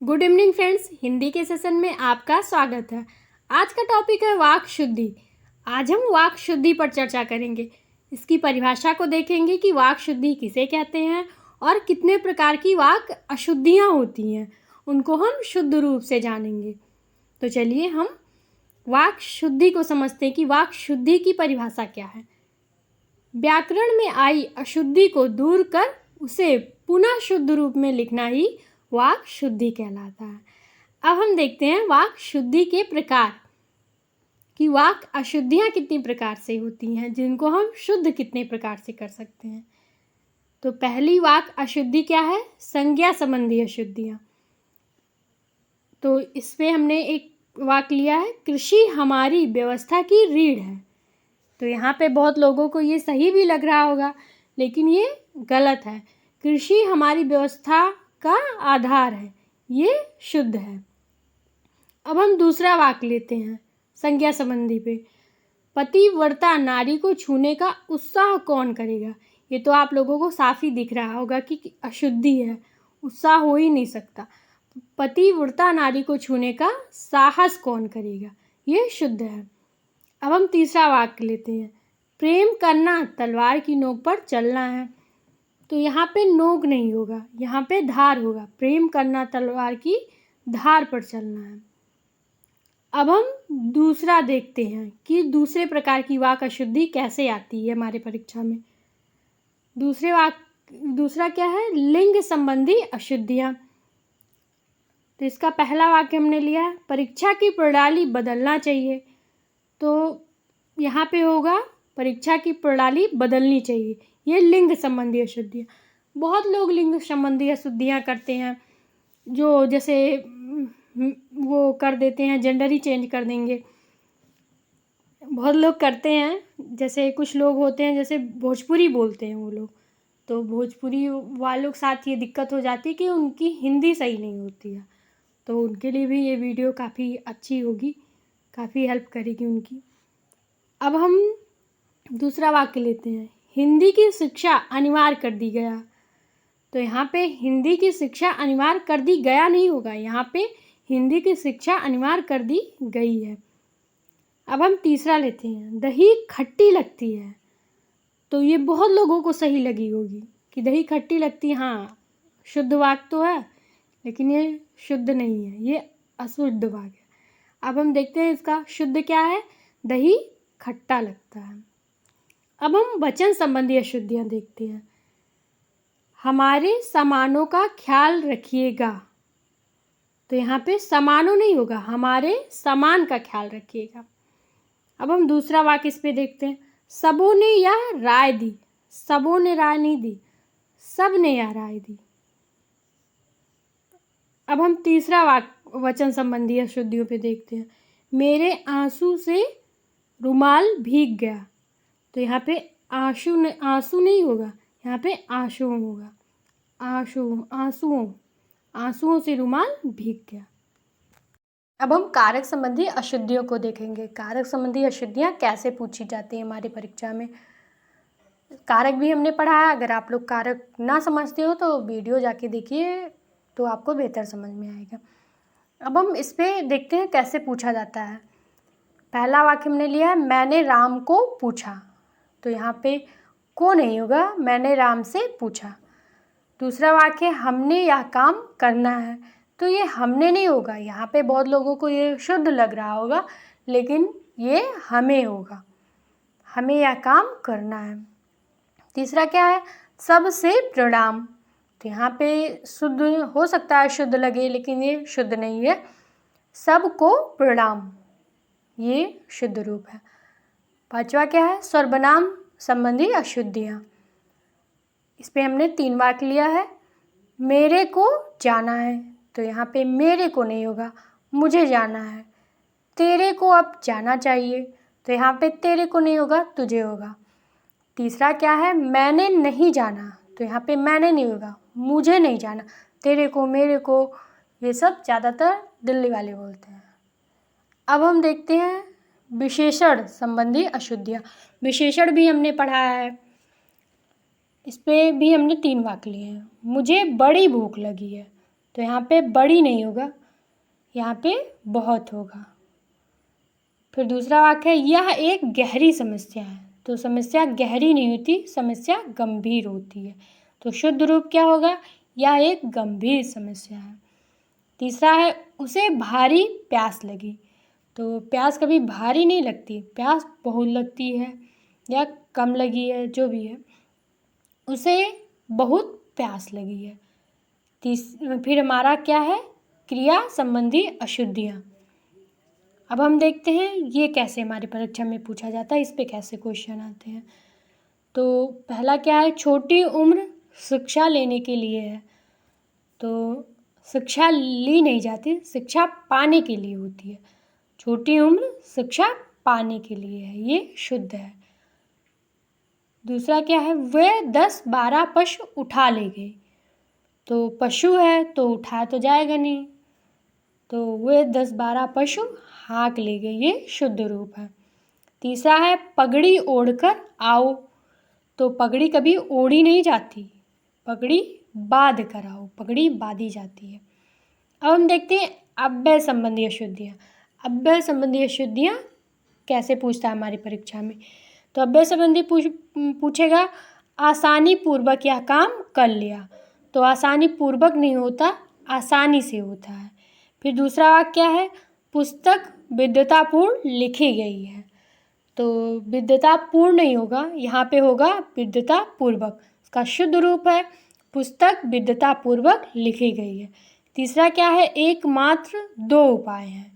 Good evening friends, Hindi के session में आपका स्वागत है। आज का टॉपिक है वाक शुद्धि। आज हम वाक शुद्धि पर चर्चा करेंगे। इसकी परिभाषा को देखेंगे कि वाक शुद्धि किसे कहते हैं और कितने प्रकार की वाक अशुद्धियाँ होती हैं, उनको हम शुद्ध रूप से जानेंगे। तो चलिए हम वाक शुद्धि को समझते हैं कि वाक शुद्धि की परिभाषा क्या है। व्याकरण में आई अशुद्धि को दूर कर उसे पुनः शुद्ध रूप में लिखना ही वाक शुद्धि कहलाता है। अब हम देखते हैं वाक शुद्धि के प्रकार कि वाक अशुद्धियाँ कितनी प्रकार से होती हैं, जिनको हम शुद्ध कितने प्रकार से कर सकते हैं। तो पहली वाक अशुद्धि क्या है? संज्ञा संबंधी अशुद्धियाँ। तो इसमें हमने एक वाक लिया है, कृषि हमारी व्यवस्था की रीढ़ है। तो यहाँ पे बहुत लोगों को ये सही भी लग रहा होगा, लेकिन ये गलत है। कृषि हमारी व्यवस्था का आधार है, ये शुद्ध है। अब हम दूसरा वाक्य लेते हैं संज्ञा संबंधी पे। पतिव्रता नारी को छूने का उत्साह कौन करेगा? ये तो आप लोगों को साफ ही दिख रहा होगा कि अशुद्धि है, उत्साह हो ही नहीं सकता। पतिव्रता नारी को छूने का साहस कौन करेगा? ये शुद्ध है। अब हम तीसरा वाक्य लेते हैं, प्रेम करना तलवार की नोक पर चलना है। तो यहाँ पे नोक नहीं होगा, यहाँ पे धार होगा। प्रेम करना तलवार की धार पर चलना है। अब हम दूसरा देखते हैं कि दूसरे प्रकार की वाक अशुद्धि कैसे आती है हमारे परीक्षा में। दूसरा क्या है? लिंग संबंधी अशुद्धियाँ। तो इसका पहला वाक्य हमने लिया है, परीक्षा की प्रणाली बदलना चाहिए। तो यहाँ पे होगा परीक्षा की प्रणाली बदलनी चाहिए। ये लिंग संबंधी अशुद्धियाँ। बहुत लोग लिंग संबंधी अशुद्धियाँ करते हैं, जो जैसे वो कर देते हैं, जेंडर ही चेंज कर देंगे। बहुत लोग करते हैं, जैसे कुछ लोग होते हैं जैसे भोजपुरी बोलते हैं वो लोग, तो भोजपुरी वालों के साथ ये दिक्कत हो जाती है कि उनकी हिंदी सही नहीं होती है। तो उनके लिए भी ये वीडियो काफ़ी अच्छी होगी, काफ़ी हेल्प करेगी उनकी। अब हम दूसरा वाक्य लेते हैं, हिंदी की शिक्षा अनिवार्य कर दी गया। तो यहाँ पे हिंदी की शिक्षा अनिवार्य कर दी गया नहीं होगा, यहाँ पे हिंदी की शिक्षा अनिवार्य कर दी गई है। अब हम तीसरा लेते हैं, दही खट्टी लगती है। तो ये बहुत लोगों को सही लगी होगी कि दही खट्टी लगती है। हाँ, शुद्ध वाक्य तो है, लेकिन ये शुद्ध नहीं है, ये अशुद्ध वाक्य है। अब हम देखते हैं इसका शुद्ध क्या है, दही खट्टा लगता है। अब हम वचन संबंधी अशुद्धियाँ देखते हैं, हमारे सामानों का ख्याल रखिएगा। तो यहाँ पे सामानों नहीं होगा, हमारे सामान का ख्याल रखिएगा। अब हम दूसरा वाक्य इस पे देखते हैं, सबों ने यह राय दी। सबों ने राय नहीं दी, सब ने यह राय दी। अब हम तीसरा वाक्य वचन संबंधी अशुद्धियों पे देखते हैं, मेरे आंसू से रुमाल भीग गया। तो यहाँ पे आंसू नहीं होगा, यहाँ पे आंसुओं होगा। आंसुओं से रुमाल भीग गया। अब हम कारक संबंधी अशुद्धियों को देखेंगे। कारक संबंधी अशुद्धियाँ कैसे पूछी जाती हैं हमारी परीक्षा में। कारक भी हमने पढ़ा है, अगर आप लोग कारक ना समझते हो तो वीडियो जाके देखिए, तो आपको बेहतर समझ में आएगा। अब हम इस पे देखते हैं कैसे पूछा जाता है। पहला वाक्य हमने लिया है, मैंने राम को पूछा। तो यहाँ पे को नहीं होगा, मैंने राम से पूछा। दूसरा वाक्य, हमने यह काम करना है। तो ये हमने नहीं होगा, यहाँ पे बहुत लोगों को ये शुद्ध लग रहा होगा, लेकिन ये हमें होगा, हमें यह काम करना है। तीसरा क्या है, सबसे प्रणाम। तो यहाँ पे शुद्ध हो सकता है, शुद्ध लगे, लेकिन ये शुद्ध नहीं है। सबको प्रणाम, ये शुद्ध रूप है। पांचवा क्या है, सर्वनाम संबंधी अशुद्धियाँ। इस पे हमने 3 वाक्य लिया है, मेरे को जाना है। तो यहाँ पे मेरे को नहीं होगा, मुझे जाना है। तेरे को अब जाना चाहिए। तो यहाँ पे तेरे को नहीं होगा, तुझे होगा। तीसरा क्या है, मैंने नहीं जाना। तो यहाँ पे मैंने नहीं होगा, मुझे नहीं जाना। तेरे को, मेरे को, ये सब ज़्यादातर दिल्ली वाले बोलते हैं। अब हम देखते हैं विशेषण संबंधी अशुद्धियाँ। विशेषण भी हमने पढ़ा है, इस पे भी हमने 3 वाक्य लिए हैं, मुझे बड़ी भूख लगी है। तो यहाँ पे बड़ी नहीं होगा, यहाँ पे बहुत होगा। फिर दूसरा वाक्य है यह एक गहरी समस्या है। तो समस्या गहरी नहीं होती, समस्या गंभीर होती है। तो शुद्ध रूप क्या होगा, यह एक गंभीर समस्या है। तीसरा है उसे भारी प्यास लगी। तो प्यास कभी भारी नहीं लगती, प्यास बहुत लगती है या कम लगी है, जो भी है, उसे बहुत प्यास लगी है। फिर हमारा क्या है, क्रिया संबंधी अशुद्धियाँ। अब हम देखते हैं ये कैसे हमारी परीक्षा में पूछा जाता है, इस पे कैसे क्वेश्चन आते हैं। तो पहला क्या है, छोटी उम्र शिक्षा लेने के लिए है। तो शिक्षा ली नहीं जाती, शिक्षा पाने के लिए होती है। छोटी उम्र शिक्षा पाने के लिए है, ये शुद्ध है। दूसरा क्या है, वे 10-12 पशु उठा ले गए। तो पशु है तो उठा तो जाएगा नहीं, तो वे 10-12 पशु हाँक ले गए, ये शुद्ध रूप है। तीसरा है पगड़ी ओढ़कर आओ। तो पगड़ी कभी ओढ़ी नहीं जाती, पगड़ी बांध कर आओ, पगड़ी बांधी जाती है। अब हम देखते हैं अव्यय संबंधी अशुद्धियाँ। अव्यय संबंधी अशुद्धियाँ कैसे पूछता है हमारी परीक्षा में। तो अव्यय संबंधी पूछेगा आसानी पूर्वक यह काम कर लिया। तो आसानी पूर्वक नहीं होता, आसानी से होता है। फिर दूसरा वाक्य क्या है, पुस्तक विद्वतापूर्ण लिखी गई है। तो विद्वतापूर्ण नहीं होगा, यहाँ पे होगा विद्वतापूर्वक। इसका शुद्ध रूप है पुस्तक विद्वतापूर्वक लिखी गई है। तीसरा क्या है, एकमात्र 2 उपाय हैं।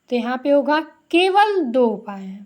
तो यहाँ पे होगा केवल 2 उपाय हैं।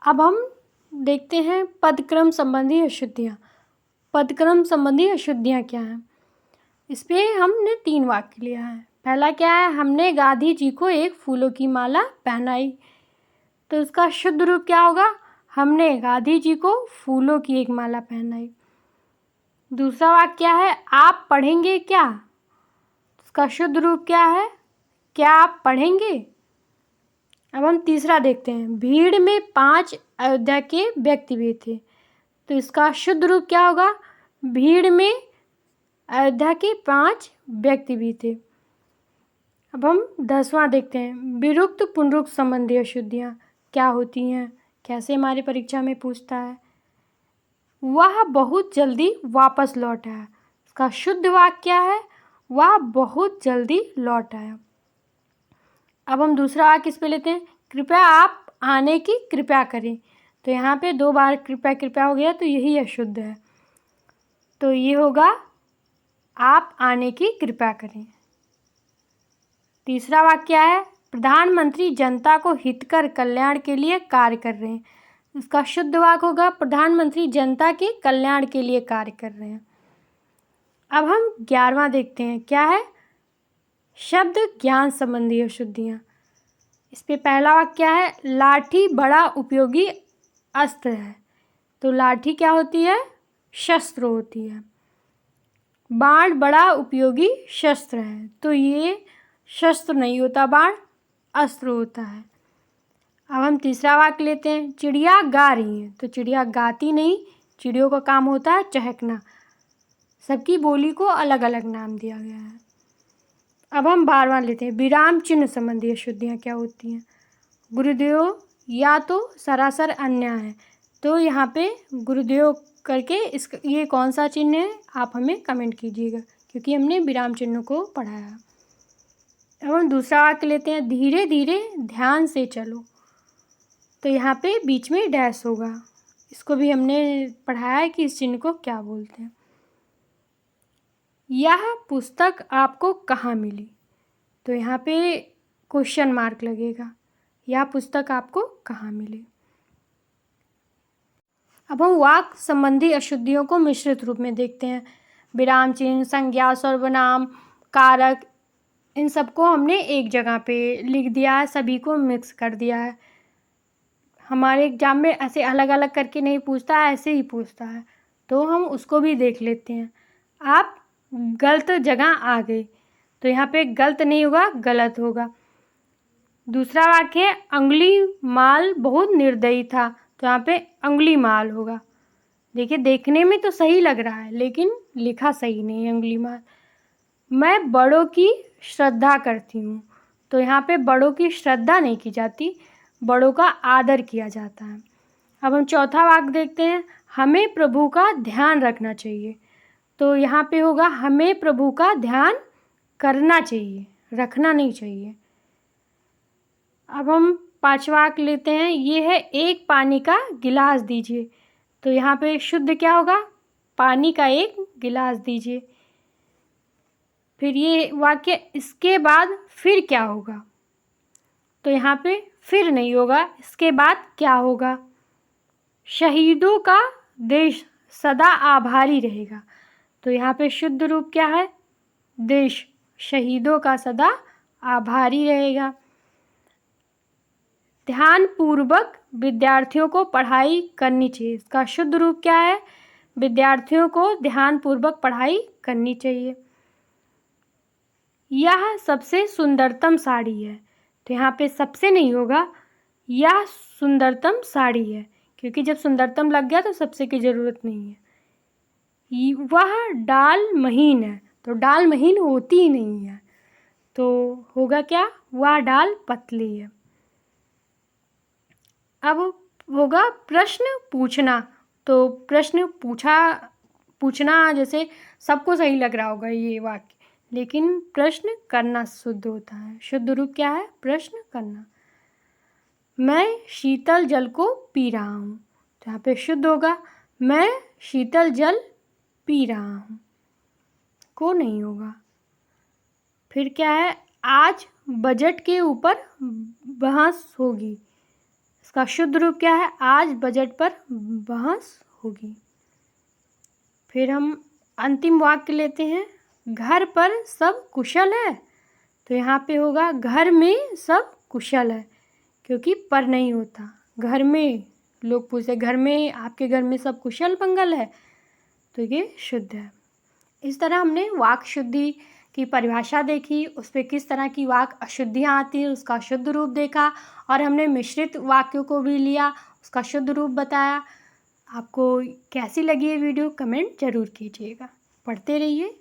अब हम देखते हैं पदक्रम संबंधी अशुद्धियाँ। पदक्रम संबंधी अशुद्धियाँ क्या हैं, इस पे हमने 3 वाक्य लिया है। पहला क्या है, हमने गांधी जी को एक फूलों की माला पहनाई। तो इसका शुद्ध रूप क्या होगा, हमने गांधी जी को फूलों की एक माला पहनाई। दूसरा वाक्य क्या है, आप पढ़ेंगे क्या। इसका शुद्ध रूप क्या है, क्या आप पढ़ेंगे। अब हम तीसरा देखते हैं, भीड़ में 5 अयोध्या के व्यक्ति भी थे। तो इसका शुद्ध रूप क्या होगा, भीड़ में अयोध्या के 5 व्यक्ति भी थे। अब हम 10वां देखते हैं, विरुक्त पुनरुक्त संबंधी अशुद्धियाँ क्या होती हैं, कैसे हमारी परीक्षा में पूछता है। वह बहुत जल्दी वापस लौट आया। इसका शुद्ध वाक्य क्या है, वह बहुत जल्दी लौट आया। अब हम दूसरा वाक्य इस पे लेते हैं, कृपया आप आने की कृपया करें। तो यहाँ पे 2 बार कृपया कृपया हो गया, तो यही अशुद्ध है। तो ये होगा आप आने की कृपया करें। तीसरा वाक्य क्या है, प्रधानमंत्री जनता को हितकर कल्याण के लिए कार्य कर रहे हैं। इसका शुद्ध वाक्य होगा प्रधानमंत्री जनता के कल्याण के लिए कार्य कर रहे हैं। अब हम 11वां देखते हैं, क्या है, शब्द ज्ञान संबंधी अशुद्धियाँ। इस पे पहला वाक्य क्या है, लाठी बड़ा उपयोगी अस्त्र है। तो लाठी क्या होती है, शस्त्र होती है। बाण बड़ा उपयोगी शस्त्र है। तो ये शस्त्र नहीं होता, बाण अस्त्र होता है। अब हम तीसरा वाक्य लेते हैं, चिड़िया गा रही है। तो चिड़िया गाती नहीं, चिड़ियों का काम होता है चहकना। सबकी बोली को अलग अलग नाम दिया गया है। अब हम 12वां लेते हैं, विराम चिन्ह संबंधी अशुद्धियाँ क्या होती हैं। गुरुदेव या तो सरासर अन्याय है। तो यहाँ पे गुरुदेव करके ये कौन सा चिन्ह है, आप हमें कमेंट कीजिएगा, क्योंकि हमने विराम चिन्ह को पढ़ाया। अब हम दूसरा वाक्य लेते हैं, धीरे धीरे ध्यान से चलो। तो यहाँ पे बीच में डैश होगा, इसको भी हमने पढ़ाया है कि इस चिन्ह को क्या बोलते हैं। यह पुस्तक आपको कहाँ मिली। तो यहाँ पे क्वेश्चन मार्क लगेगा, यह पुस्तक आपको कहाँ मिली। अब हम वाक्य संबंधी अशुद्धियों को मिश्रित रूप में देखते हैं। विराम चिन्ह, संज्ञा, सर्वनाम, कारक, इन सबको हमने एक जगह पे लिख दिया है, सभी को मिक्स कर दिया है। हमारे एग्जाम में ऐसे अलग अलग करके नहीं पूछता है, ऐसे ही पूछता है, तो हम उसको भी देख लेते हैं। आप गलत जगह आ गए, तो यहाँ पे गलत नहीं होगा, गलत होगा। दूसरा वाक्य है, अंगुली माल बहुत निर्दयी था। तो यहाँ पे अंगुली माल होगा। देखिए, देखने में तो सही लग रहा है लेकिन लिखा सही नहीं है, अंगुली मार। मैं बड़ों की श्रद्धा करती हूँ, तो यहाँ पे बड़ों की श्रद्धा नहीं की जाती, बड़ों का आदर किया जाता है। अब हम चौथा वाक्य देखते हैं, हमें प्रभु का ध्यान रखना चाहिए। तो यहाँ पे होगा हमें प्रभु का ध्यान करना चाहिए, रखना नहीं चाहिए। अब हम पांचवा वाक्य लेते हैं, ये है एक पानी का गिलास दीजिए। तो यहाँ पे शुद्ध क्या होगा, पानी का एक गिलास दीजिए। फिर ये वाक्य इसके बाद फिर क्या होगा, तो यहाँ पे फिर नहीं होगा, इसके बाद क्या होगा, शहीदों का देश सदा आभारी रहेगा। तो यहाँ पे शुद्ध रूप क्या है, देश शहीदों का सदा आभारी रहेगा। ध्यान पूर्वक विद्यार्थियों को पढ़ाई करनी चाहिए, इसका शुद्ध रूप क्या है, विद्यार्थियों को ध्यान पूर्वक पढ़ाई करनी चाहिए। यह सबसे सुंदरतम साड़ी है। तो यहाँ पे सबसे नहीं होगा, यह सुंदरतम साड़ी है, क्योंकि जब सुंदरतम लग गया तो सबसे की ज़रूरत नहीं है। वह डाल महीन है, तो डाल महीन होती ही नहीं है, तो होगा क्या, वह डाल पतली है। अब होगा प्रश्न पूछना। तो प्रश्न पूछना जैसे सबको सही लग रहा होगा ये वाक्य, लेकिन प्रश्न करना शुद्ध होता है। शुद्ध रूप क्या है, प्रश्न करना। मैं शीतल जल को पी रहा हूँ। तो यहाँ पे शुद्ध होगा मैं शीतल जल पी रहा हूँ, को नहीं होगा। फिर क्या है, आज बजट के ऊपर बहस होगी। इसका शुद्ध रूप क्या है, आज बजट पर बहस होगी। फिर हम अंतिम वाक्य लेते हैं, घर पर सब कुशल है। तो यहाँ पे होगा घर में सब कुशल है, क्योंकि पर नहीं होता। घर में लोग पूछते घर में, आपके घर में सब कुशल मंगल है, तो ये शुद्ध है। इस तरह हमने वाक् शुद्धि की परिभाषा देखी, उस पर किस तरह की वाक् अशुद्धियाँ आती हैं उसका शुद्ध रूप देखा, और हमने मिश्रित वाक्यों को भी लिया, उसका शुद्ध रूप बताया। आपको कैसी लगी ये वीडियो कमेंट ज़रूर कीजिएगा। पढ़ते रहिए।